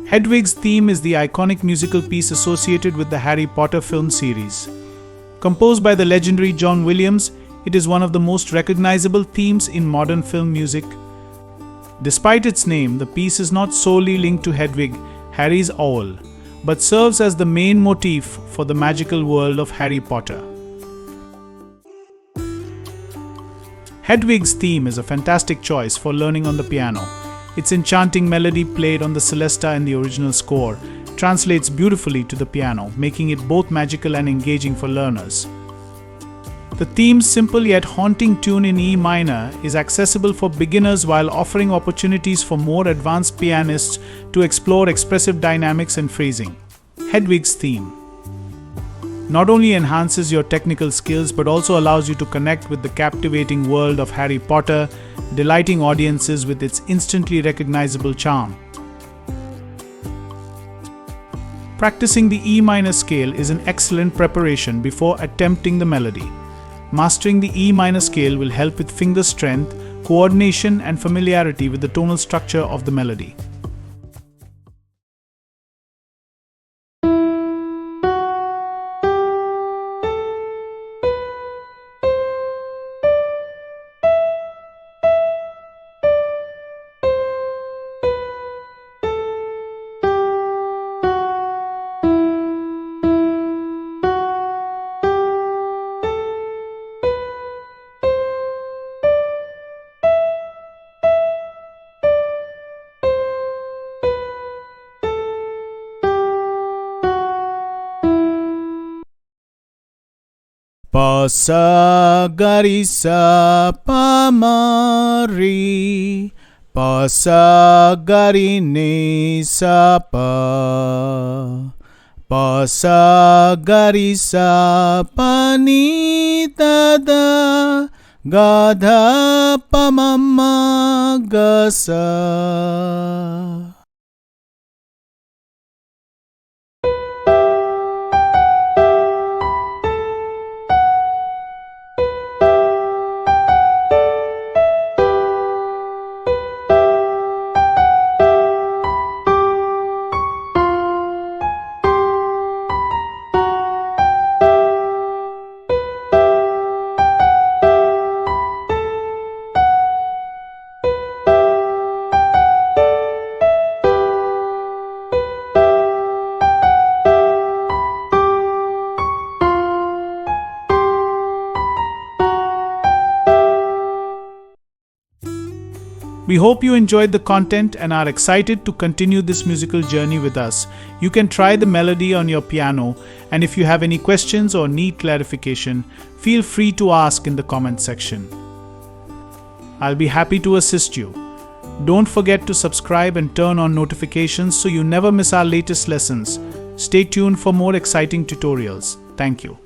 Hedwig's theme is the iconic musical piece associated with the Harry Potter film series. Composed by the legendary John Williams, it is one of the most recognizable themes in modern film music. Despite its name, the piece is not solely linked to Hedwig, Harry's owl, but serves as the main motif for the magical world of Harry Potter. Hedwig's theme is a fantastic choice for learning on the piano. Its enchanting melody played on the celesta in the original score translates beautifully to the piano, making it both magical and engaging for learners. The theme's simple yet haunting tune in E minor is accessible for beginners while offering opportunities for more advanced pianists to explore expressive dynamics and phrasing. Hedwig's theme not only enhances your technical skills but also allows you to connect with the captivating world of Harry Potter, delighting audiences with its instantly recognizable charm. Practicing the E minor scale is an excellent preparation before attempting the melody. Mastering the E minor scale will help with finger strength, coordination, and familiarity with the tonal structure of the melody. Pa sa ga ri sa pa ma ri, pa sa ga ri ni sa pa, pa sa ga ri sa pa ni da da, ga dha pa ma ma ga sa. We hope you enjoyed the content and are excited to continue this musical journey with us. You can try the melody on your piano, and if you have any questions or need clarification, feel free to ask in the comment section. I'll be happy to assist you. Don't forget to subscribe and turn on notifications so you never miss our latest lessons. Stay tuned for more exciting tutorials. Thank you.